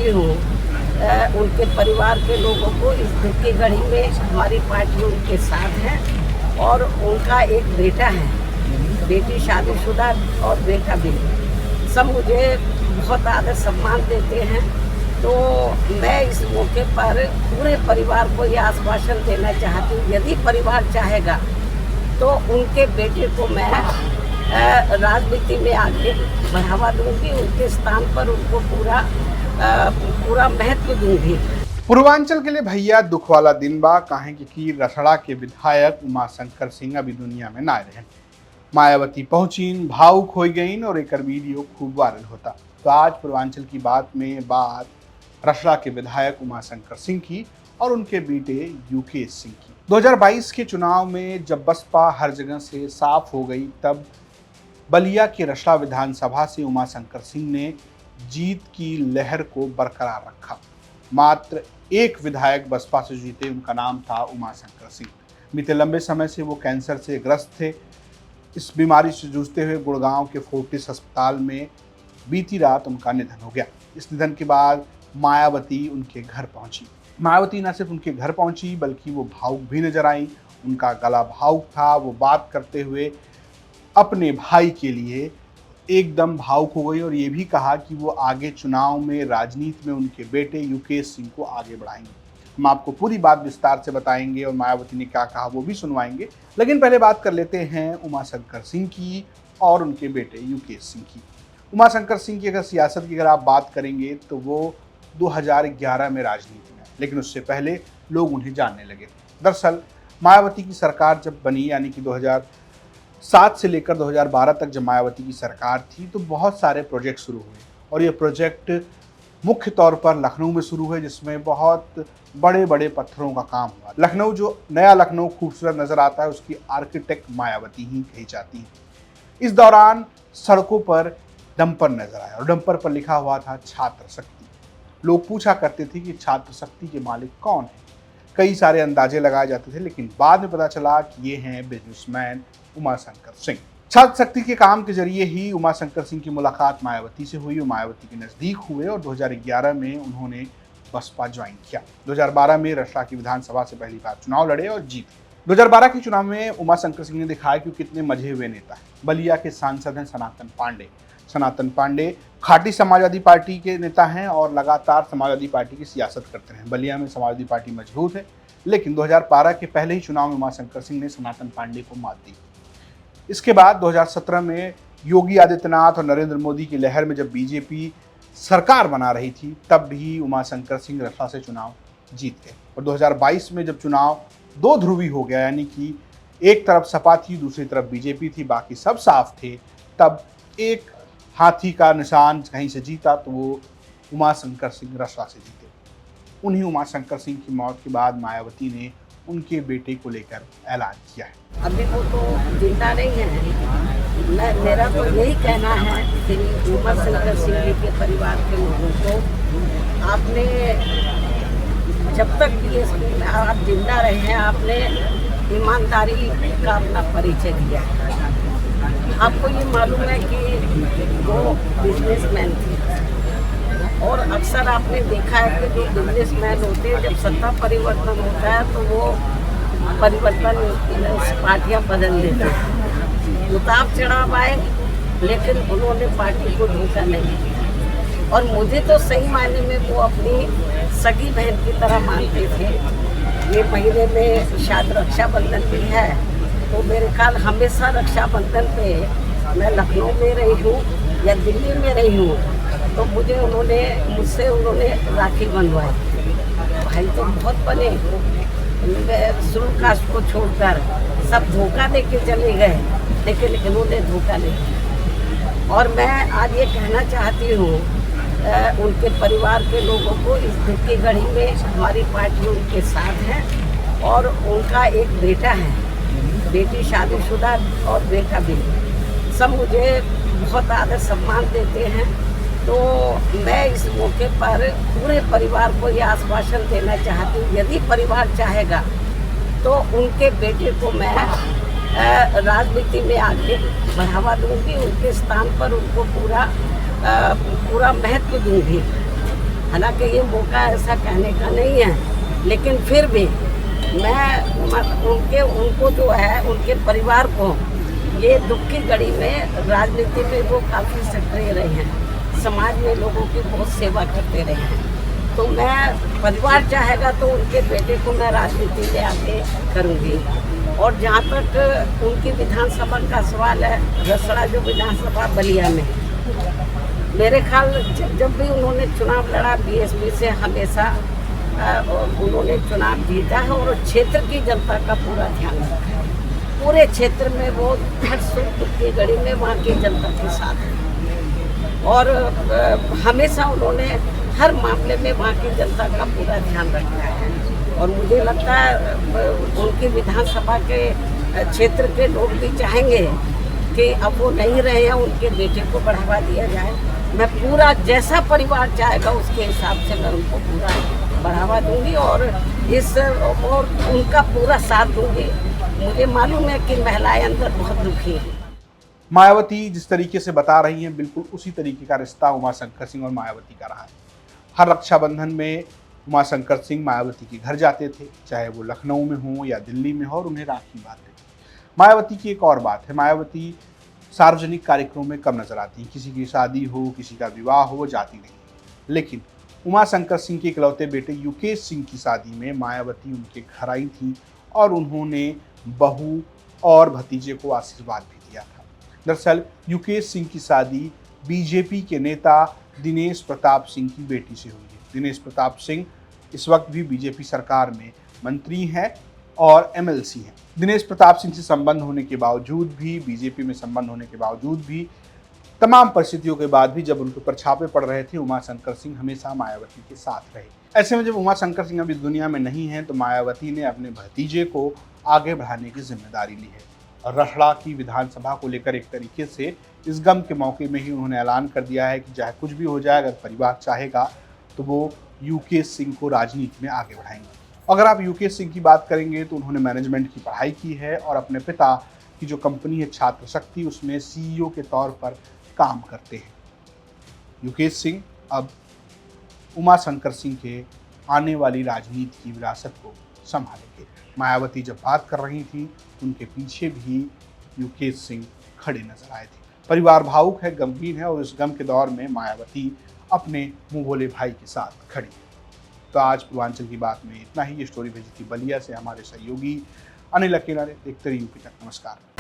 चाहती हूँ उनके परिवार के लोगों को इस दुख की घड़ी में हमारी पार्टी उनके साथ है और उनका एक बेटा है, बेटी शादीशुदा और बेटा भी। सब मुझे बहुत आदर सम्मान देते हैं। तो मैं इस मौके पर पूरे परिवार को ये आश्वासन देना चाहती हूँ, यदि परिवार चाहेगा तो उनके बेटे को मैं राजनीति में आगे बढ़ावा दूंगी, उनके स्थान पर उनको पूरा महत्व दूंगी। पूर्वांचल के लिए भैया दुख वाला दिन बा, काहे कि रसड़ा के विधायक उमाशंकर सिंह अभी दुनिया में ना रहे। मायावती पहुंचीन, भावुक हो गईन और एक वीडियो खूब वायरल होता। तो आज पूर्वांचल की बात में बात रसड़ा के विधायक उमाशंकर सिंह की और उनके बेटे यूकेश सिंह की। 2022 के चुनाव में जब बसपा हर जगह से साफ हो गई, तब बलिया के रसड़ा विधानसभा से उमाशंकर सिंह ने जीत की लहर को बरकरार रखा। मात्र एक विधायक बसपा से जीते, उनका नाम था उमाशंकर सिंह। बीते लंबे समय से वो कैंसर से ग्रस्त थे। इस बीमारी से जूझते हुए गुड़गांव के फोर्टिस अस्पताल में बीती रात उनका निधन हो गया। इस निधन के बाद मायावती उनके घर पहुंची। मायावती न सिर्फ उनके घर पहुंची बल्कि वो भावुक भी नजर आई। उनका गला भावुक था। वो बात करते हुए अपने भाई के लिए एकदम भावुक हो गई और ये भी कहा कि वो आगे चुनाव में राजनीति में उनके बेटे यूकेश सिंह को आगे बढ़ाएंगे। हम आपको पूरी बात विस्तार से बताएंगे और मायावती ने क्या कहा वो भी सुनवाएंगे। लेकिन पहले बात कर लेते हैं उमाशंकर सिंह की और उनके बेटे यूकेश सिंह की। उमाशंकर सिंह की अगर सियासत की अगर आप बात करेंगे तो वो 2011 में राजनीति में, लेकिन उससे पहले लोग उन्हें जानने लगे। दरअसल मायावती की सरकार जब बनी, यानी कि 2007 से लेकर 2012 तक जब मायावती की सरकार थी, तो बहुत सारे प्रोजेक्ट शुरू हुए और ये प्रोजेक्ट मुख्य तौर पर लखनऊ में शुरू हुए, जिसमें बहुत बड़े बड़े पत्थरों का काम हुआ। लखनऊ, जो नया लखनऊ खूबसूरत नजर आता है, उसकी आर्किटेक्ट मायावती ही कही जाती है। इस दौरान सड़कों पर डंपर नजर आया और डंपर पर लिखा हुआ था छात्र शक्ति। लोग पूछा करते थे कि छात्र शक्ति के मालिक कौन है। कई सारे अंदाजे लगाए जाते थे, लेकिन बाद में पता चला कि ये हैं बिजनेसमैन उमाशंकर सिंह। छात्र शक्ति के काम के जरिए ही उमाशंकर सिंह की मुलाकात मायावती से हुई और मायावती के नजदीक हुए और 2011 में उन्होंने बसपा ज्वाइन किया। 2012 में रसड़ा की विधानसभा से पहली बार चुनाव लड़े और जीते। 2012 के चुनाव में उमाशंकर सिंह ने दिखाया कि कितने मजे हुए नेता हैं। बलिया के सांसद हैं सनातन पांडे। सनातन पांडे खाटी समाजवादी पार्टी के नेता हैं और लगातार समाजवादी पार्टी की सियासत करते हैं। बलिया में समाजवादी पार्टी मजबूत है, लेकिन 2012 के पहले ही चुनाव में उमाशंकर सिंह ने सनातन पांडे को मात दी। इसके बाद 2017 में योगी आदित्यनाथ और नरेंद्र मोदी की लहर में जब बीजेपी सरकार बना रही थी, तब भी उमाशंकर सिंह रसड़ा से चुनाव जीत गए। और 2022 में जब चुनाव दो ध्रुवी हो गया, यानी कि एक तरफ सपा थी, दूसरी तरफ बीजेपी थी, बाकी सब साफ थे, तब एक हाथी का निशान कहीं से जीता तो वो उमाशंकर सिंह रसड़ा से जीते। उन्हीं उमाशंकर सिंह की मौत के बाद मायावती ने उनके बेटे को लेकर ऐलान किया है। अभी वो तो जिंदा नहीं है। मेरा तो यही कहना है कि उमाशंकर सिंह जी के परिवार के लोगों को, आपने जब तक बीएसपी में आप जिंदा रहे हैं, आपने ईमानदारी का अपना परिचय दिया है। आपको ये मालूम है कि वो बिजनेसमैन थे और अक्सर आपने देखा है कि जो बिजनेसमैन होते हैं, जब सत्ता परिवर्तन होता है तो वो परिवर्तन पार्टियां बदल देते हैं। उतार चढ़ाव आए, लेकिन उन्होंने पार्टी को धोखा नहीं दिया और मुझे तो सही मायने में वो अपनी सगी बहन की तरह मानते थे। ये महीने में शायद रक्षाबंधन भी है, तो मेरे ख्याल हमेशा रक्षाबंधन पे मैं लखनऊ में रही हूँ या दिल्ली में रही हूँ, तो मुझसे उन्होंने राखी बंधवाई। भाई तो बहुत बने, शुरू कास्ट को छोड़कर सब धोखा दे के चले गए, लेकिन इन्होंने धोखा नहीं दिया। और मैं आज ये कहना चाहती हूँ उनके परिवार के लोगों को, इस दुख की घड़ी में हमारी पार्टी उनके साथ है और उनका एक बेटा है, बेटी शादीशुदा और बेटा भी। सब मुझे बहुत आदर सम्मान देते हैं। तो मैं इस मौके पर पूरे परिवार को ये आश्वासन देना चाहती हूँ, यदि परिवार चाहेगा तो उनके बेटे को मैं राजनीति में आगे बढ़ावा दूंगी, उनके स्थान पर उनको पूरा महत्व दूंगी। हालांकि ये मौका ऐसा कहने का नहीं है, लेकिन फिर भी मैं उनको जो है, उनके परिवार को ये दुख की घड़ी में राजनीति में वो काफ़ी सक्रिय रहे हैं, समाज में लोगों की बहुत सेवा करते रहे हैं। तो मैं, परिवार चाहेगा तो उनके बेटे को मैं राजनीति में आगे करूँगी। और जहाँ तक उनकी विधानसभा का सवाल है, रसड़ा जो विधानसभा बलिया में, मेरे ख्याल जब भी उन्होंने चुनाव लड़ा बीएसपी से, हमेशा उन्होंने चुनाव जीता है और क्षेत्र की जनता का पूरा ध्यान रखा है। पूरे क्षेत्र में वो हर सुख दुख की घड़ी में वहाँ की जनता के साथ है और हमेशा उन्होंने हर मामले में वहाँ की जनता का पूरा ध्यान रखा है। और मुझे लगता है उनकी विधानसभा के क्षेत्र के लोग भी चाहेंगे कि अब वो नहीं रहे हैं, उनके बेटे को बढ़ावा दिया जाए। मैं पूरा, जैसा परिवार चाहेगा उसके हिसाब से मैं उनको पूरा बढ़ावा दूंगी और उनका पूरा साथ दूंगी। मुझे मालूम है कि महिलाएं अंदर बहुत दुखी हैं। मायावती जिस तरीके से बता रही हैं, बिल्कुल उसी तरीके का रिश्ता उमाशंकर सिंह और मायावती का रहा है। हर रक्षाबंधन में उमाशंकर सिंह मायावती के घर जाते थे, चाहे वो लखनऊ में हो या दिल्ली में हो, और उन्हें राखी बांधते थे। मायावती की एक और बात है, मायावती सार्वजनिक कार्यक्रमों में कम नजर आती हैं। किसी की शादी हो, किसी का विवाह हो, वो जाती नहीं। लेकिन उमाशंकर सिंह के इकलौते बेटे युकेश सिंह की शादी में मायावती उनके घर आई थी और उन्होंने बहू और भतीजे को आशीर्वाद भी दिया था। दरअसल युकेश सिंह की शादी बीजेपी के नेता दिनेश प्रताप सिंह की बेटी से हुई है। दिनेश प्रताप सिंह इस वक्त भी बीजेपी सरकार में मंत्री हैं और एमएलसी हैं। दिनेश प्रताप सिंह से संबंध होने के बावजूद भी, बीजेपी में संबंध होने के बावजूद भी, तमाम परिस्थितियों के बाद भी जब उनके ऊपर छापे पड़ रहे थे, उमाशंकर सिंह हमेशा मायावती के साथ रहे। ऐसे में जब उमाशंकर सिंह अभी दुनिया में नहीं है तो मायावती ने अपने भतीजे को आगे बढ़ाने की जिम्मेदारी ली है। और रसड़ा की विधानसभा को लेकर एक तरीके से इस गम के मौके में ही उन्होंने ऐलान कर दिया है कि चाहे कुछ भी हो जाए, अगर परिवार चाहेगा तो वो युकेश सिंह को राजनीति में आगे बढ़ाएंगे। अगर आप युकेश सिंह की बात करेंगे तो उन्होंने मैनेजमेंट की पढ़ाई की है और अपने पिता की जो कंपनी है छात्र शक्ति, उसमें सीईओ के तौर पर काम करते हैं। युकेश सिंह अब उमाशंकर सिंह के आने वाली राजनीति की विरासत को संभालेंगे। मायावती जब बात कर रही थी, उनके पीछे भी युकेश सिंह खड़े नजर आए थे। परिवार भावुक है, गमगीन है और इस गम के दौर में मायावती अपने मुंह बोले भाई के साथ खड़ी है। तो आज पूर्वांचल की बात में इतना ही। ये स्टोरी भेजी थी बलिया से हमारे सहयोगी अनिल अकेला ने। देखते रहिए यूपी तक। नमस्कार।